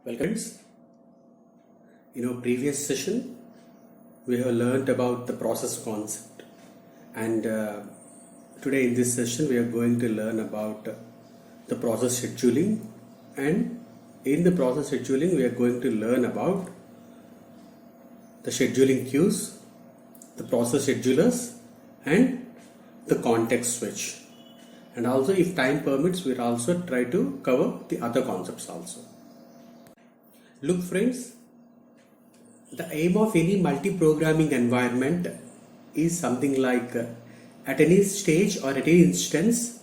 Welcome. In our previous session, we have learned about the process concept, and today in this session, we are going to learn about the process scheduling. And in the process scheduling, we are going to learn about the scheduling queues, the process schedulers, and the context switch. And also, if time permits, we'll also try to cover the other concepts also. Look friends, the aim of any multi-programming environment is something like at any stage or at any instance,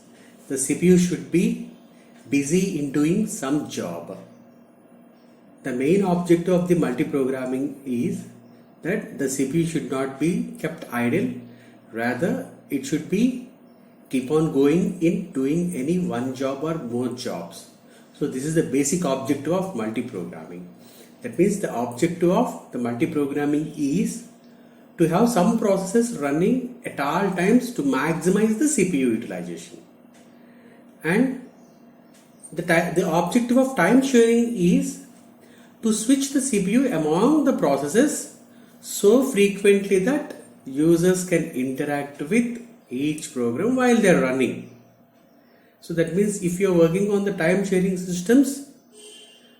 the CPU should be busy in doing some job. The main objective of the multi-programming is that the CPU should not be kept idle, rather it should be keep on going in doing any one job or more jobs. So this is the basic objective of multi-programming. That means the objective of the multi-programming is to have some processes running at all times to maximize the CPU utilization. And the objective of time sharing is to switch the CPU among the processes so frequently that users can interact with each program while they are running. So that means if you are working on the time sharing systems,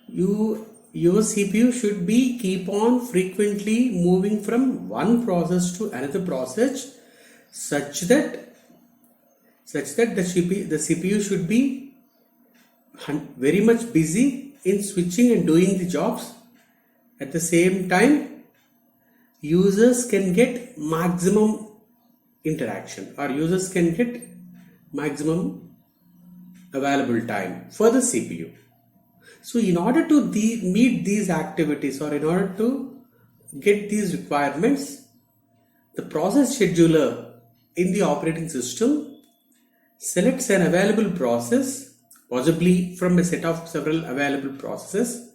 your CPU should be keep on frequently moving from one process to another process such that the CPU should be very much busy in switching and doing the jobs. At the same time, users can get maximum interaction, or users can get maximum available time for the CPU. So in order to meet these activities, or in order to get these requirements, the process scheduler in the operating system selects an available process, possibly from a set of several available processes,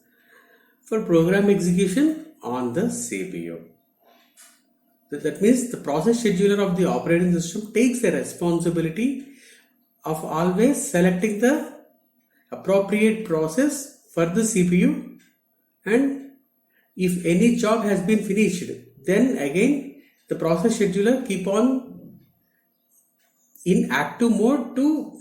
for program execution on the CPU. That means the process scheduler of the operating system takes the responsibility of always selecting the appropriate process for the CPU, and if any job has been finished, then again the process scheduler keep on in active mode to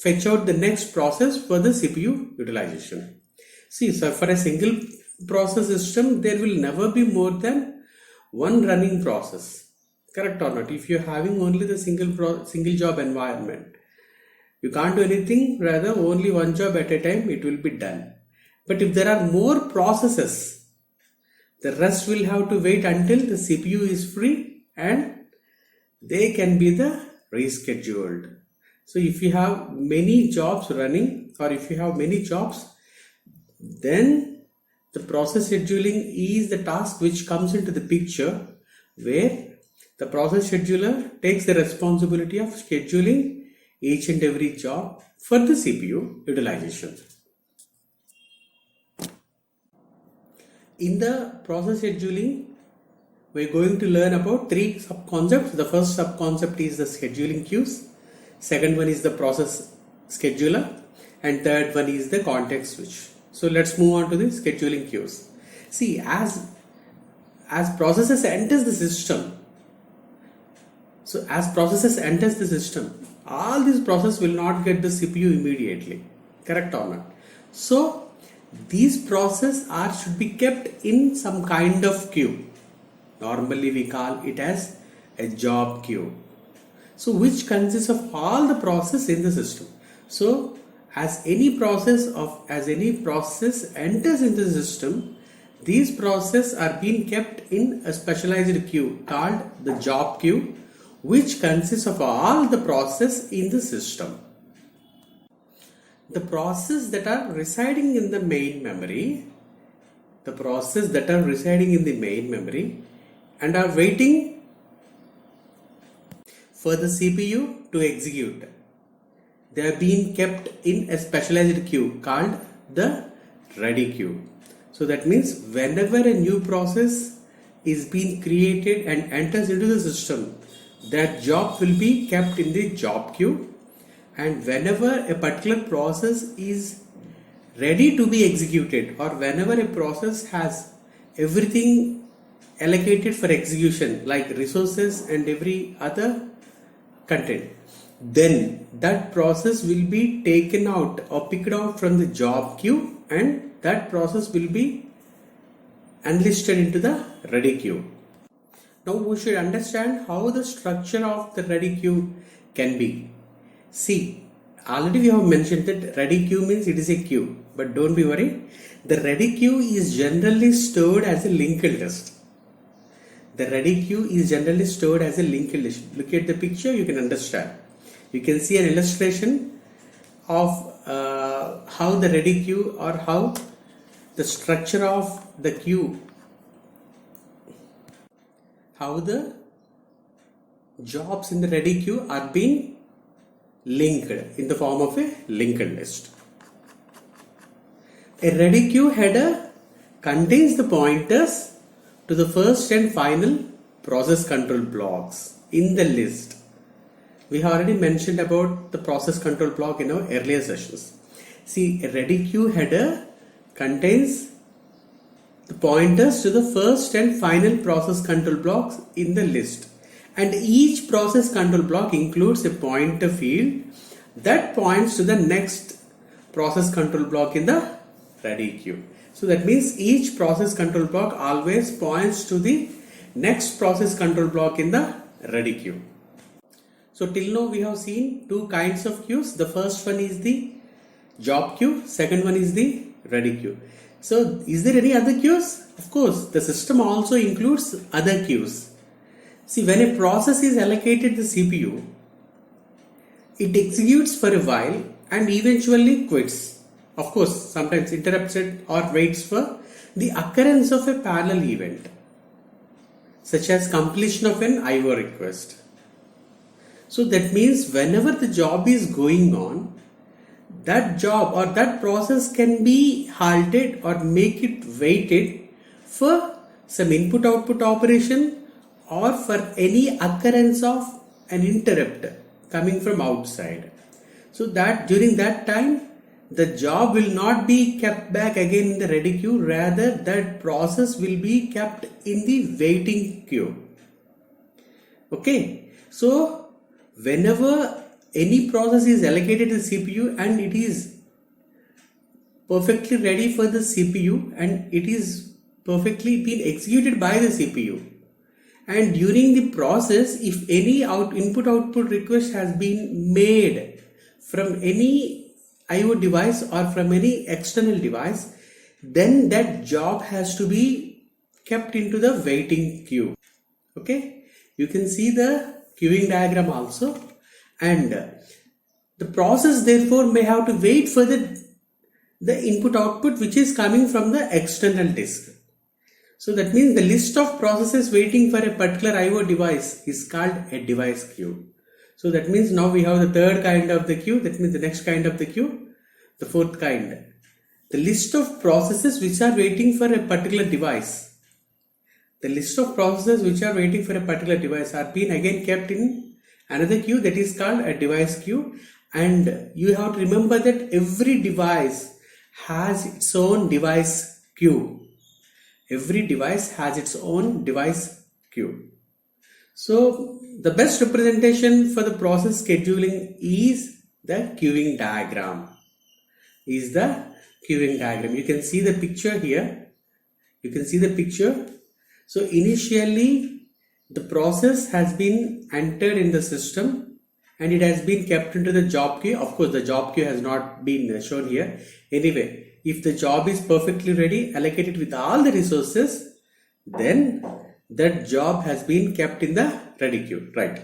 fetch out the next process for the CPU utilization. See, so for a single process system, there will never be more than one running process. Correct or not? If you're having only the single job environment, you can't do anything, rather only one job at a time, it will be done. But if there are more processes, the rest will have to wait until the CPU is free and they can be rescheduled. So if you have many jobs running, or if you have many jobs, then the process scheduling is the task which comes into the picture, where the process scheduler takes the responsibility of scheduling each and every job for the CPU utilization. In the process scheduling, we are going to learn about three sub-concepts. The first sub-concept is the scheduling queues, second one is the process scheduler, and third one is the context switch. So let's move on to the scheduling queues. See, as processes enters the system, all these processes will not get the CPU immediately. Correct or not? So these processes should be kept in some kind of queue. Normally we call it as a job queue. So which consists of all the processes in the system. So as any process enters into the system, these processes are being kept in a specialized queue called the job queue, which consists of all the processes in the system. The processes that are residing in the main memory, and are waiting for the CPU to execute, they are being kept in a specialized queue called the ready queue. So that means whenever a new process is being created and enters into the system, that job will be kept in the job queue, and whenever a particular process is ready to be executed, or whenever a process has everything allocated for execution like resources and every other content, then that process will be taken out or picked out from the job queue, and that process will be enlisted into the ready queue. Now we should understand how the structure of the ready queue can be. See, already we have mentioned that ready queue means it is a queue, but don't be worried. The ready queue is generally stored as a linked list. The ready queue is generally stored as a linked list. Look at the picture, you can understand. You can see an illustration of how the ready queue, or how the structure of the queue, how the jobs in the ready queue are being linked in the form of a linked list. A ready queue header contains the pointers to the first and final process control blocks in the list. We have already mentioned about the process control block in our earlier sessions. See, a ready queue header contains the pointers to the first and final process control blocks in the list, and each process control block includes a pointer field that points to the next process control block in the ready queue. So that means each process control block always points to the next process control block in the ready queue. So till now we have seen two kinds of queues. The first one is the job queue, second one is the ready queue. So is there any other queues? Of course, the system also includes other queues. See, when a process is allocated the CPU, it executes for a while and eventually quits. Of course, sometimes interrupts it or waits for the occurrence of a parallel event, such as completion of an IO request. So that means whenever the job is going on, that job or that process can be halted or make it waited for some input output operation, or for any occurrence of an interrupt coming from outside. So that during that time, the job will not be kept back again in the ready queue, rather that process will be kept in the waiting queue. Okay, so whenever any process is allocated to the CPU and it is perfectly ready for the CPU and it is perfectly been executed by the CPU, and during the process if any input output request has been made from any IO device or from any external device, then that job has to be kept into the waiting queue. Okay, you can see the queuing diagram also. And the process therefore may have to wait for the input output which is coming from the external disk. So that means the list of processes waiting for a particular IO device is called a device queue. So that means now we have the third kind of the queue, that means the next kind of the queue, the fourth kind. The list of processes which are waiting for a particular device. The list of processes which are waiting for a particular device are being again kept in another queue, that is called a device queue. And you have to remember that every device has its own device queue. Every device has its own device queue. So the best representation for the process scheduling is the queuing diagram. You can see the picture here. You can see the picture. So initially the process has been entered in the system and it has been kept into the job queue. Of course, the job queue has not been shown here. Anyway, if the job is perfectly ready, allocated with all the resources, then that job has been kept in the ready queue, right?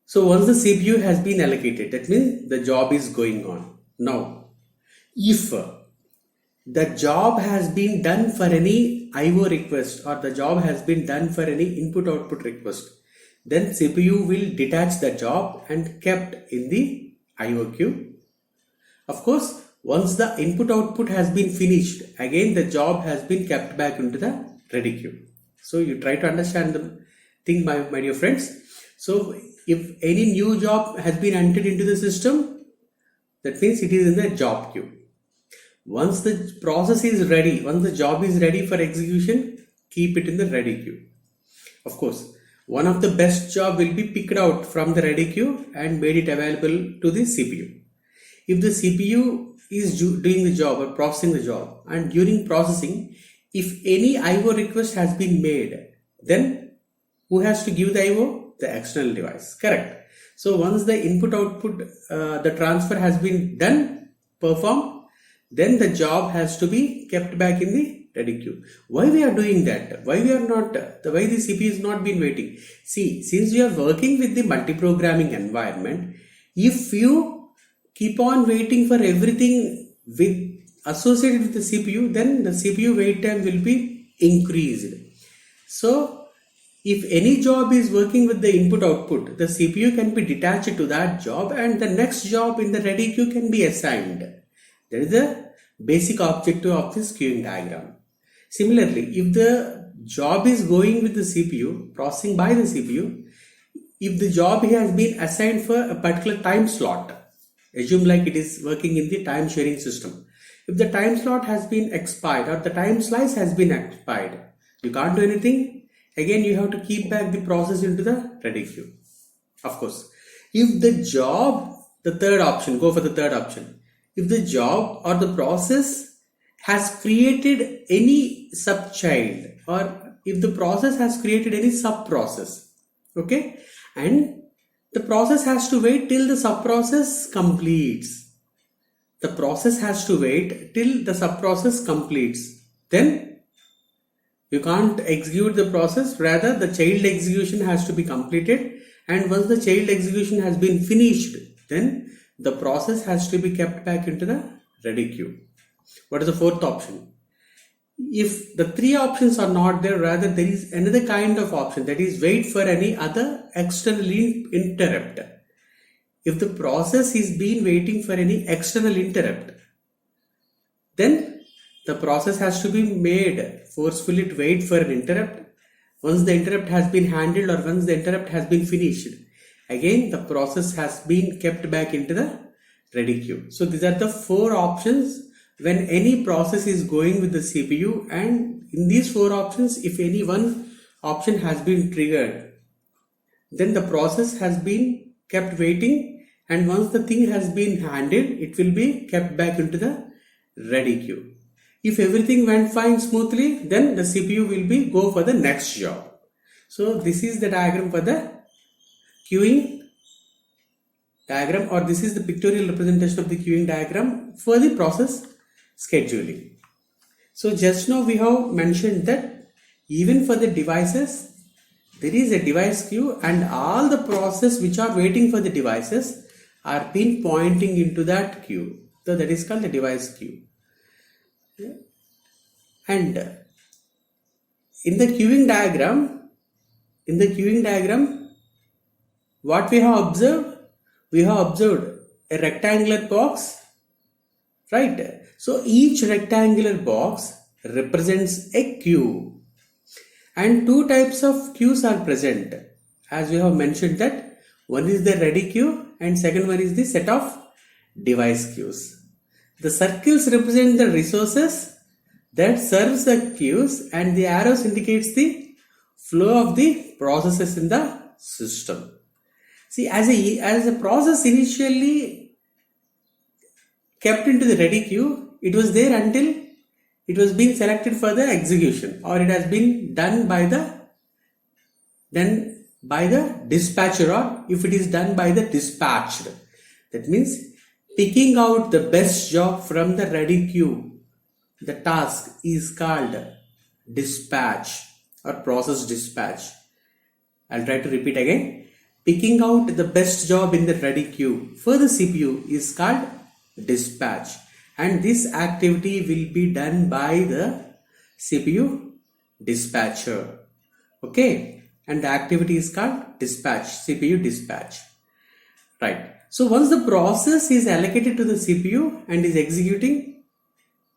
So once the CPU has been allocated, that means the job is going on. Now, if the job has been done for any IO request, or the job has been done for any input output request, then CPU will detach the job and kept in the IO queue. Of course, once the input output has been finished, again the job has been kept back into the ready queue. So you try to understand the thing, my dear friends. So if any new job has been entered into the system, that means it is in the job queue. Once the process is ready, once the job is ready for execution, keep it in the ready queue. Of course, one of the best job will be picked out from the ready queue and made it available to the CPU. If the CPU is doing the job or processing the job, and during processing, if any IO request has been made, then who has to give the IO? The external device. Correct. So once the input output, the transfer has been done, performed, then the job has to be kept back in the ready queue. Why we are doing that? Why we are not, the way the CPU is not been waiting? See, since you are working with the multi-programming environment, if you keep on waiting for everything with associated with the CPU, then the CPU wait time will be increased. So if any job is working with the input output, the CPU can be detached to that job and the next job in the ready queue can be assigned. That is the basic objective of this queuing diagram. Similarly, if the job is going with the CPU, processing by the CPU, if the job has been assigned for a particular time slot, assume like it is working in the time sharing system. If the time slot has been expired or the time slice has been expired, you can't do anything. Again, you have to keep back the process into the ready queue. Of course, if the job, the third option, go for the third option. If the job or the process has created any sub-child, or if the process has created any sub-process, okay, and the process has to wait till the sub-process completes. The process has to wait till the sub-process completes. Then you can't execute the process, rather the child execution has to be completed, and once the child execution has been finished, then the process has to be kept back into the ready queue. What is the fourth option? If the three options are not there, rather there is another kind of option, that is wait for any other external interrupt. If the process is been waiting for any external interrupt, then the process has to be made forcefully to wait for an interrupt. Once the interrupt has been handled or once the interrupt has been finished, again the process has been kept back into the ready queue. So these are the four options when any process is going with the CPU, and in these four options, if any one option has been triggered, then the process has been kept waiting, and once the thing has been handled, it will be kept back into the ready queue. If everything went fine smoothly, then the CPU will be go for the next job. So this is the diagram for the queuing diagram, or this is the pictorial representation of the queuing diagram for the process scheduling. So just now we have mentioned that even for the devices, there is a device queue, and all the process which are waiting for the devices are been pointing into that queue. So that is called the device queue. And in the queuing diagram, what we have observed? We have observed a rectangular box, right? So each rectangular box represents a queue, and two types of queues are present, as we have mentioned that one is the ready queue and second one is the set of device queues. The circles represent the resources that serves the queues, and the arrows indicates the flow of the processes in the system. See, as a process initially kept into the ready queue, it was there until it was being selected for the execution, or it has been done by the dispatcher, or if it is done by the dispatched. That means picking out the best job from the ready queue. The task is called dispatch or process dispatch. I'll try to repeat again. Picking out the best job in the ready queue for the CPU is called dispatch, and this activity will be done by the CPU dispatcher. Okay, and the activity is called dispatch, CPU dispatch. Right. So once the process is allocated to the CPU and is executing,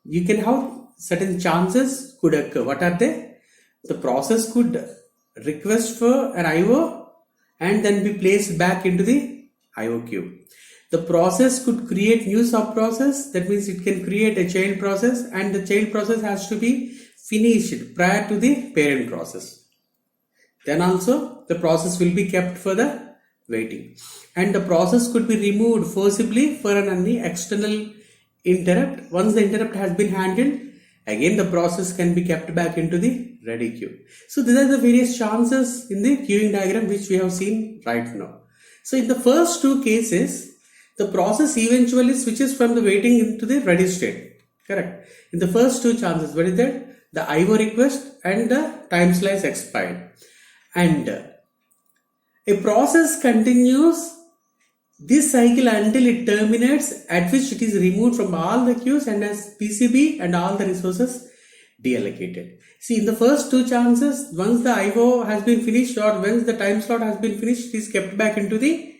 you can have certain chances could occur. What are they? The process could request for an IO and then be placed back into the IO queue. The process could create new sub-process. That means it can create a child process, and the child process has to be finished prior to the parent process. Then also the process will be kept for the waiting, and the process could be removed forcibly for any external interrupt. Once the interrupt has been handled, again the process can be kept back into the ready queue. So these are the various chances in the queuing diagram which we have seen right now. So in the first two cases, the process eventually switches from the waiting into the ready state. Correct. In the first two chances, what is that? The IO request and the time slice expired. And a process continues this cycle until it terminates, at which it is removed from all the queues and has PCB and all the resources deallocated. See, in the first two chances, once the IO has been finished or once the time slot has been finished, it is kept back into the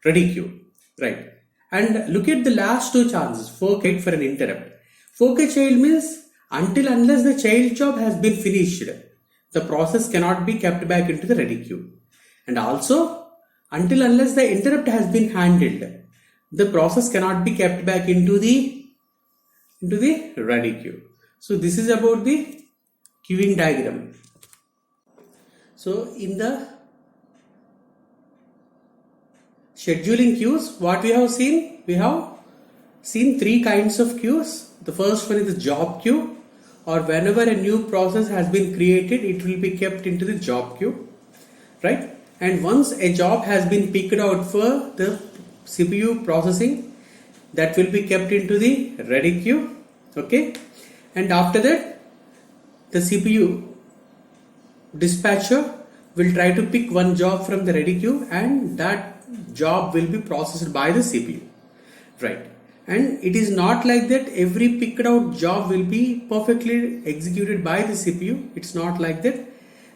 ready queue. Right. And look at the last two chances. Fork wait for an interrupt. Fork a child means until unless the child job has been finished, the process cannot be kept back into the ready queue. And also, until unless the interrupt has been handled, the process cannot be kept back into the ready queue. So this is about the queuing diagram. So in the scheduling queues, what we have seen? We have seen three kinds of queues. The first one is the job queue, or whenever a new process has been created, it will be kept into the job queue, right? And once a job has been picked out for the CPU processing, that will be kept into the ready queue, okay? And after that, the CPU dispatcher will try to pick one job from the ready queue, and that job will be processed by the CPU, right? And it is not like that every picked out job will be perfectly executed by the CPU. It's not like that.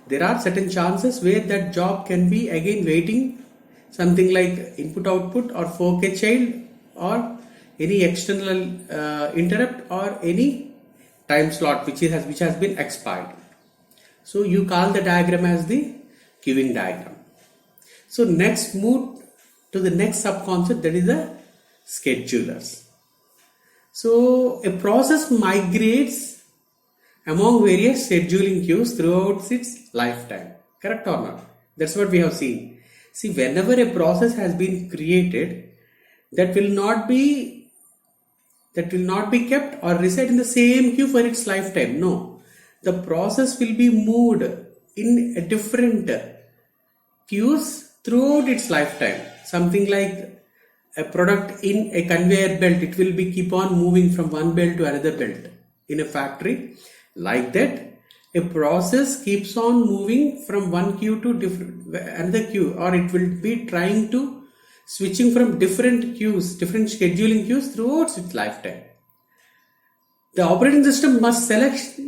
There are certain chances where that job can be again waiting, something like input output or fork a child or any external interrupt or any time slot which has been expired. So you call the diagram as the queuing diagram. So next move to the next subconcept, that is the schedulers. So a process migrates among various scheduling queues throughout its lifetime. Correct or not? That's what we have seen. See, whenever a process has been created, that will not be kept or reside in the same queue for its lifetime. No, the process will be moved in a different queues throughout its lifetime. Something like a product in a conveyor belt, it will be keep on moving from one belt to another belt in a factory. Like that, a process keeps on moving from one queue to another queue, or it will be trying to switching from different queues, different scheduling queues throughout its lifetime. The operating system must select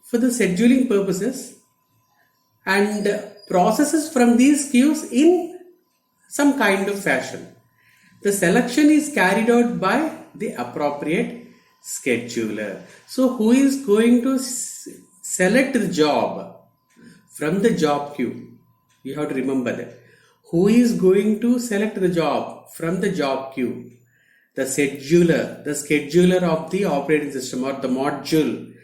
for the scheduling purposes and processes from these queues in some kind of fashion. The selection is carried out by the appropriate scheduler. So who is going to select the job from the job queue? You have to remember that. Who is going to select the job from the job queue? The scheduler of the operating system or the module.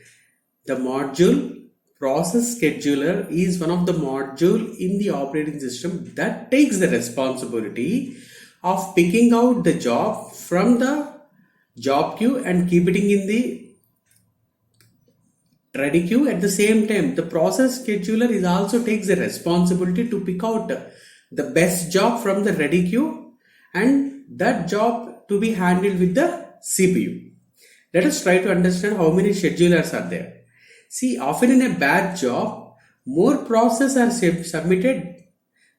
The module process scheduler is one of the module in the operating system that takes the responsibility of picking out the job from the job queue and keeping it in the ready queue. At the same time, the process scheduler is also takes the responsibility to pick out the best job from the ready queue and that job to be handled with the CPU. Let us try to understand how many schedulers are there. See, often in a batch job, more processes are submitted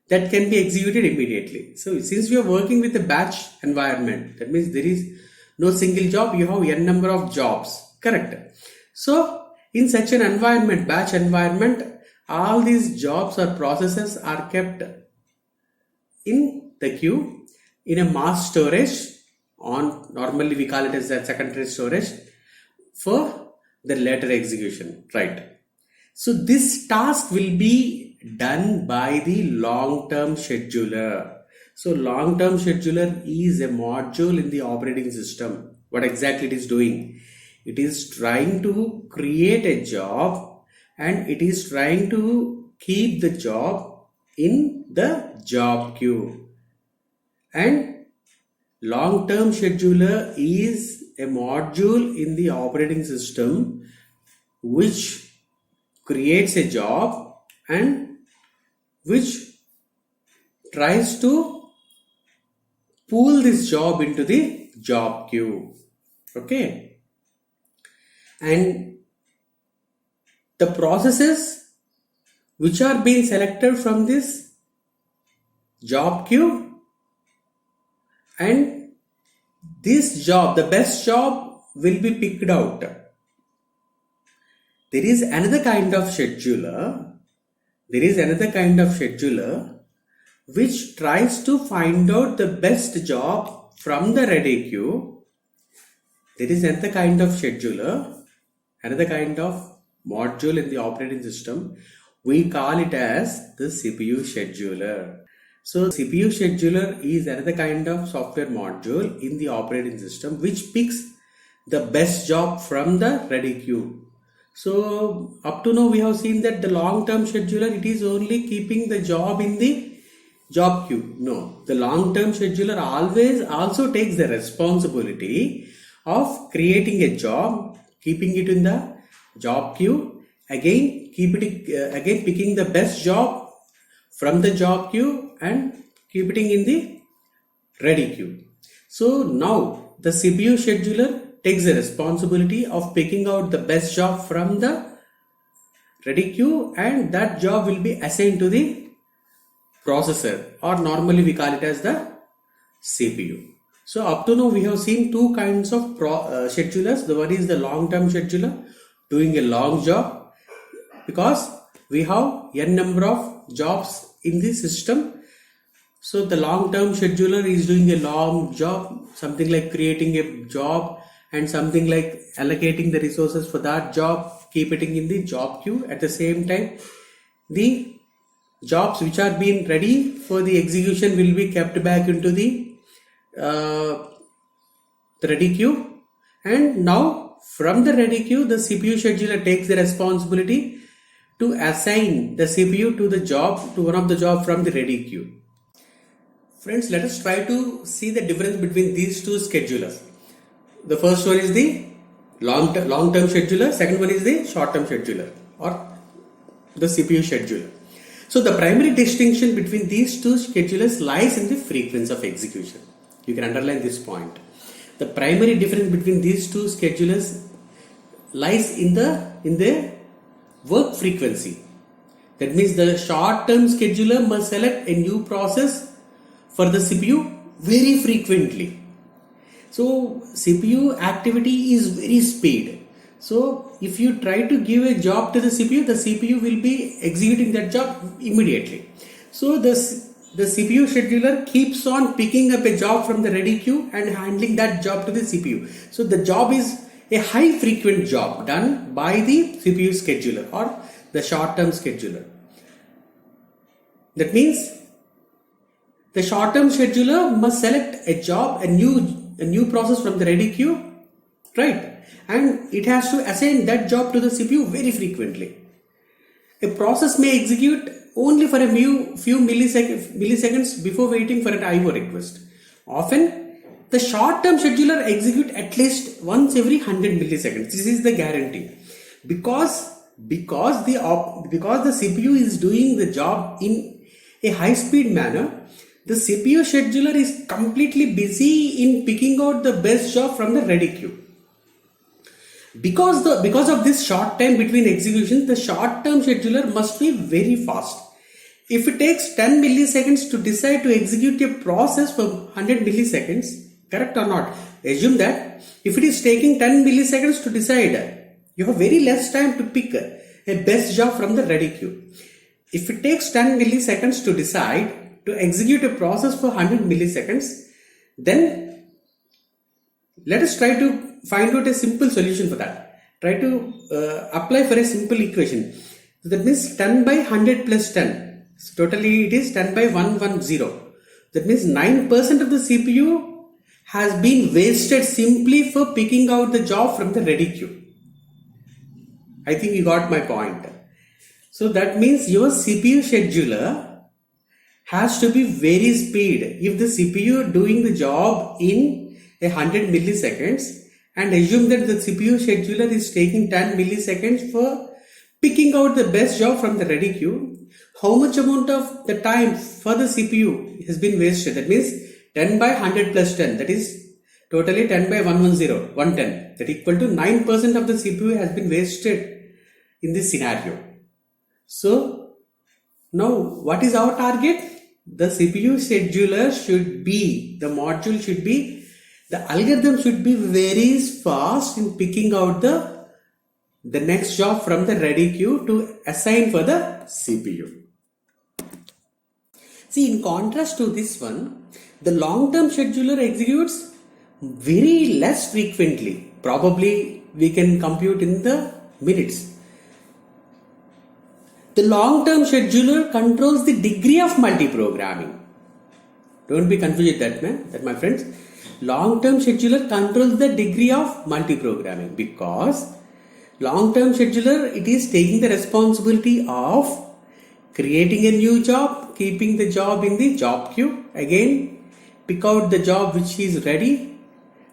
that can be executed immediately. So since we are working with a batch environment, that means there is no single job, you have n number of jobs, correct? So in such an environment, batch environment, all these jobs or processes are kept in the queue in a mass storage normally we call it as a secondary storage for the later execution, right? So this task will be done by the long-term scheduler. So long-term scheduler is a module in the operating system. What exactly it is doing? It is trying to create a job and it is trying to keep the job in the job queue. And long-term scheduler is a module in the operating system which creates a job and which tries to pull this job into the job queue. Okay. And the processes which are being selected from this job queue, and this job, the best job, will be picked out. There is another kind of scheduler. Which tries to find out the best job from the ready queue. There is another kind of scheduler, another kind of module in the operating system. We call it as the CPU scheduler. So CPU scheduler is another kind of software module in the operating system which picks the best job from the ready queue. So up to now we have seen that the long-term scheduler, it is only keeping the job in the job queue. No, the long-term scheduler always also takes the responsibility of creating a job, keeping it in the job queue, again picking the best job from the job queue and keeping in the ready queue. So now the CPU scheduler takes the responsibility of picking out the best job from the ready queue, and that job will be assigned to the processor, or normally we call it as the CPU. So up to now we have seen two kinds of schedulers. The one is the long-term scheduler doing a long job because we have n number of jobs in the system. So the long-term scheduler is doing a long job, something like creating a job and something like allocating the resources for that job, keep it in the job queue. At the same time, the jobs which are being ready for the execution will be kept back into the ready queue, and now from the ready queue the CPU scheduler takes the responsibility to assign the CPU to the job, to one of the job from the ready queue. Friends, let us try to see the difference between these two schedulers. The first one is the long-term scheduler, second one is the short-term scheduler or the CPU scheduler. So the primary distinction between these two schedulers lies in the frequency of execution. You can underline this point. The primary difference between these two schedulers lies in the work frequency. That means the short-term scheduler must select a new process for the CPU very frequently. So CPU activity is very speed. So if you try to give a job to the CPU will be executing that job immediately. So the CPU scheduler keeps on picking up a job from the ready queue and handling that job to the CPU. So the job is a high frequent job done by the CPU scheduler or the short-term scheduler. That means the short-term scheduler must select a job, a new process from the ready queue, right? And it has to assign that job to the CPU very frequently. A process may execute only for a few milliseconds before waiting for an IO request. Often, the short-term scheduler execute at least once every 100 milliseconds. This is the guarantee. Because the CPU is doing the job in a high-speed manner, the CPU scheduler is completely busy in picking out the best job from the ready queue. Because of this short time between executions, the short-term scheduler must be very fast. If it takes 10 milliseconds to decide to execute a process for 100 milliseconds, correct or not? Assume that if it is taking 10 milliseconds to decide, you have very less time to pick a best job from the ready queue. If it takes 10 milliseconds to decide to execute a process for 100 milliseconds, then let us try to find out a simple solution for that. Try to apply for a simple equation. So that means 10 by 100 plus 10. So totally it is 10 by 110. That means 9% of the CPU has been wasted simply for picking out the job from the ready queue. I think you got my point. So that means your CPU scheduler has to be very speed. If the CPU doing the job in 100 milliseconds, and assume that the CPU scheduler is taking 10 milliseconds for picking out the best job from the ready queue, how much amount of the time for the CPU has been wasted? That means 10 by 100 plus 10, that is totally 10 by 110, 110. That equal to 9% of the CPU has been wasted in this scenario. So now what is our target? The CPU scheduler should be, the module should be, the algorithm should be very fast in picking out the next job from the ready queue to assign for the CPU. See, in contrast to this one, the long-term scheduler executes very less frequently. Probably we can compute in the minutes. The long-term scheduler controls the degree of multiprogramming. Don't be confused with that, my friends. Long-term scheduler controls the degree of multiprogramming because long-term scheduler, it is taking the responsibility of creating a new job, keeping the job in the job queue, again pick out the job which is ready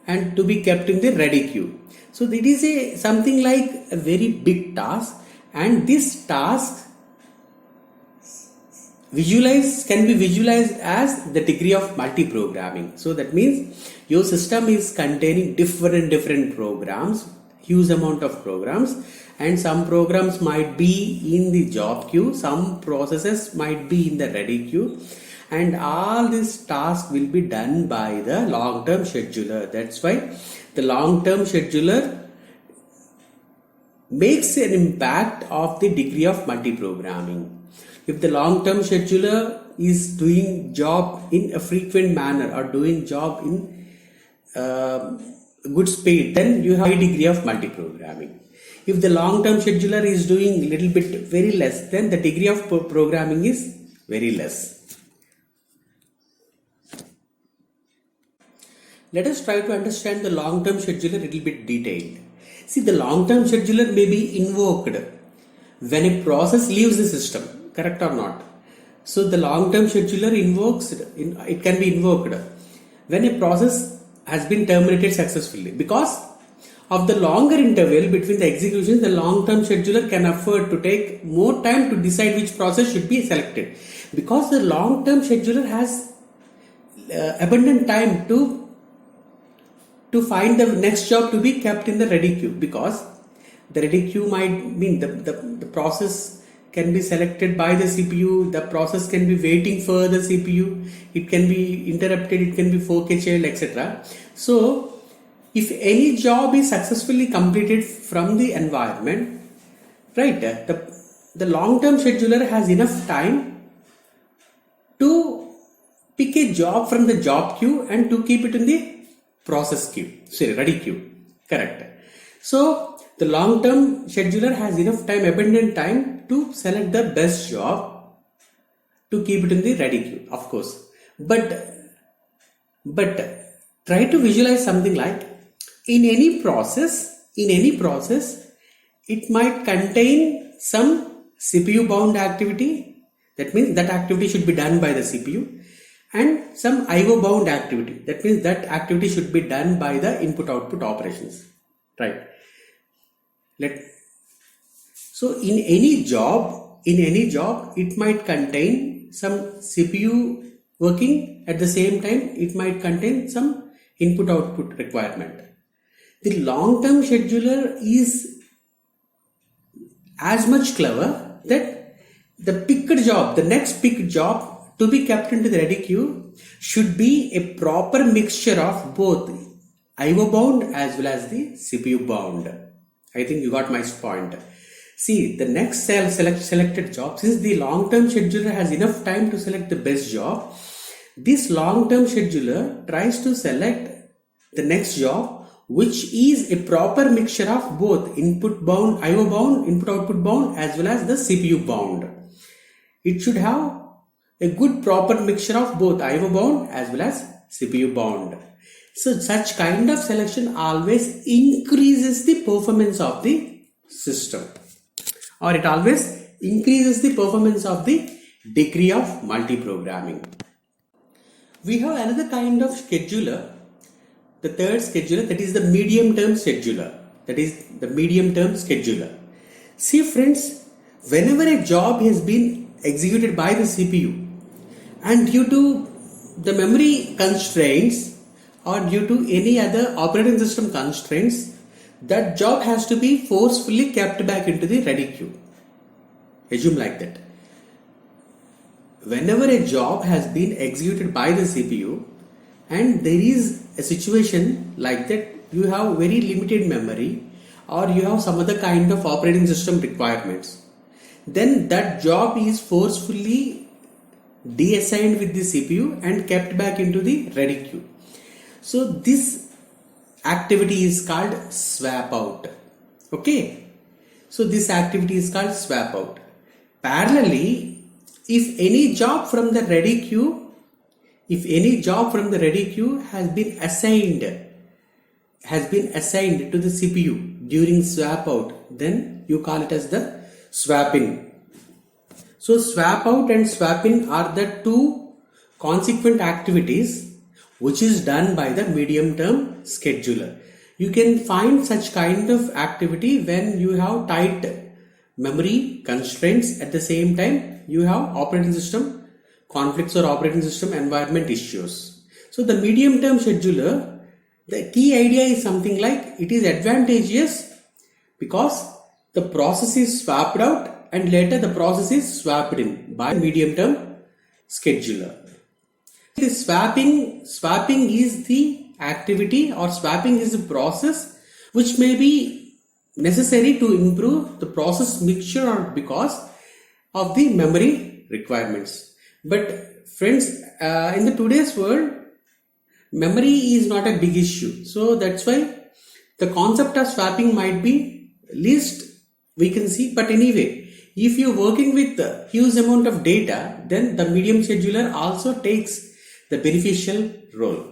and to be kept in the ready queue. So it is something like a very big task, and this task can be visualized as the degree of multiprogramming. So that means your system is containing different programs, huge amount of programs, and some programs might be in the job queue, some processes might be in the ready queue, and all this task will be done by the long-term scheduler. That's why the long-term scheduler makes an impact of the degree of multiprogramming. If the long-term scheduler is doing job in a frequent manner or doing job in good speed, then you have a high degree of multiprogramming. If the long-term scheduler is doing little bit very less, then the degree of programming is very less. Let us try to understand the long-term scheduler a little bit detailed. See, the long-term scheduler may be invoked when a process leaves the system. Correct or not? So the long-term scheduler it can be invoked when a process has been terminated successfully. Because of the longer interval between the executions, the long-term scheduler can afford to take more time to decide which process should be selected. Because the long-term scheduler has abundant time to find the next job to be kept in the ready queue, because the ready queue might mean the process can be selected by the CPU, the process can be waiting for the CPU, it can be interrupted, it can be fork-a-child, etc. So, if any job is successfully completed from the environment, right, the long-term scheduler has enough time to pick a job from the job queue and to keep it in the process queue, ready queue, correct. So, the long-term scheduler has enough time, abundant time to select the best job to keep it in the ready queue, of course. But try to visualize something like in any process, it might contain some CPU bound activity. That means that activity should be done by the CPU, and some IO bound activity. That means that activity should be done by the input output operations, right? So in any job, it might contain some CPU working at the same time. It might contain some input output requirement. The long-term scheduler is as much clever that the next picked job to be kept into the ready queue should be a proper mixture of both IO bound as well as the CPU bound. I think you got my point. See, the next selected job, since the long-term scheduler has enough time to select the best job, this long-term scheduler tries to select the next job which is a proper mixture of both input bound, IO bound, input output bound as well as the CPU bound. It should have a good proper mixture of both IO bound as well as CPU bound. So such kind of selection always increases the performance of the system, or it always increases the performance of the degree of multiprogramming. We have another kind of scheduler, the third scheduler, that is the medium term scheduler. See friends, whenever a job has been executed by the CPU and due to the memory constraints or due to any other operating system constraints, that job has to be forcefully kept back into the ready queue. Assume like that. Whenever a job has been executed by the CPU and there is a situation like that, you have very limited memory or you have some other kind of operating system requirements, then that job is forcefully deassigned with the CPU and kept back into the ready queue. So this activity is called swap out. Okay, so this activity is called swap out. Parallelly, if any job from the ready queue has been assigned to the CPU during swap out, then you call it as the swap in. So swap out and swap in are the two consequent activities which is done by the medium term scheduler. You can find such kind of activity when you have tight memory constraints, at the same time you have operating system conflicts or operating system environment issues. So the medium term scheduler, the key idea is something like it is advantageous because the process is swapped out and later the process is swapped in by medium term scheduler. The swapping is the activity or swapping is the process which may be necessary to improve the process mixture or because of the memory requirements. But friends, in the today's world, memory is not a big issue. So that's why the concept of swapping might be least we can see. But anyway, if you're working with a huge amount of data, then the medium scheduler also takes the beneficial role.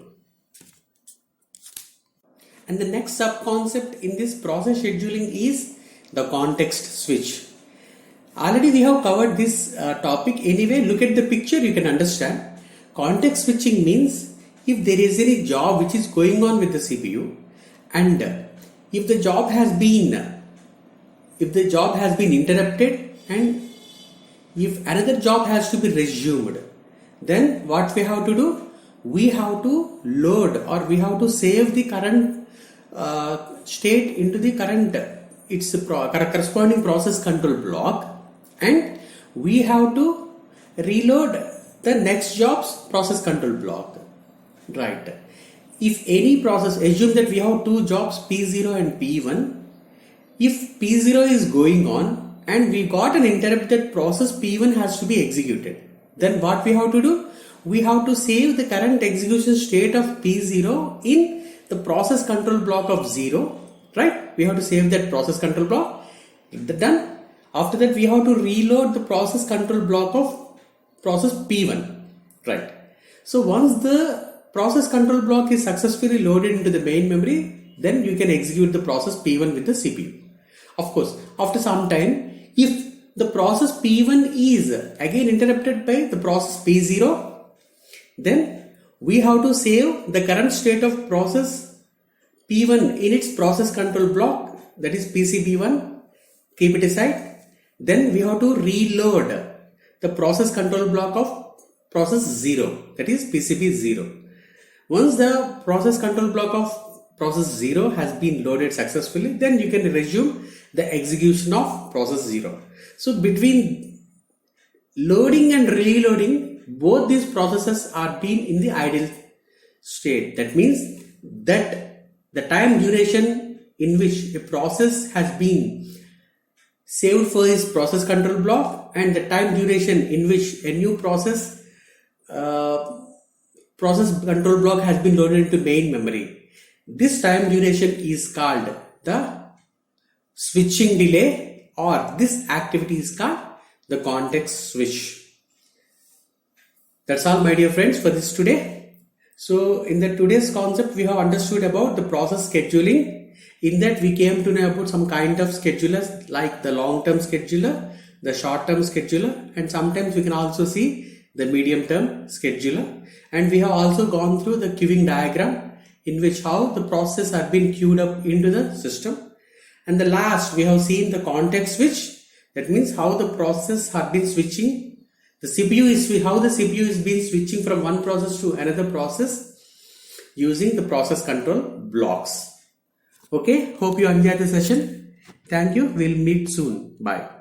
And the next sub-concept in this process scheduling is the context switch. Already we have covered this topic. Anyway, look at the picture, you can understand. Context switching means if there is any job which is going on with the CPU and if the job has been interrupted and if another job has to be resumed, then what we have to do? We have to load or we have to save the current state into the current corresponding process control block, and we have to reload the next job's process control block. Right. If any process, assume that we have two jobs P0 and P1. If P0 is going on and we got an interrupt that process P1 has to be executed, then what we have to do? We have to save the current execution state of P0 in the process control block of 0, right? We have to save that process control block. Done. After that, we have to reload the process control block of process P1, right? So once the process control block is successfully loaded into the main memory, then you can execute the process P1 with the CPU. Of course, after some time, if the process P1 is again interrupted by the process P0, then we have to save the current state of process P1 in its process control block, that is PCB1, keep it aside. Then we have to reload the process control block of process 0, that is PCB0. Once the process control block of process 0 has been loaded successfully, then you can resume the execution of process 0. So between loading and reloading, both these processes are being in the idle state. That means that the time duration in which a process has been saved for its process control block and the time duration in which a new process control block has been loaded into main memory. This time duration is called the switching delay, or this activity is called the context switch. That's all, my dear friends, for this today. So in the today's concept, we have understood about the process scheduling. In that, we came to know about some kind of schedulers like the long-term scheduler, the short-term scheduler, and sometimes we can also see the medium-term scheduler. And we have also gone through the queuing diagram, in which how the process have been queued up into the system. And the last, we have seen the context switch. That means how the process have been switching. The CPU is how the CPU is being switching from one process to another process using the process control blocks. Okay, hope you enjoyed the session. Thank you. We'll meet soon. Bye.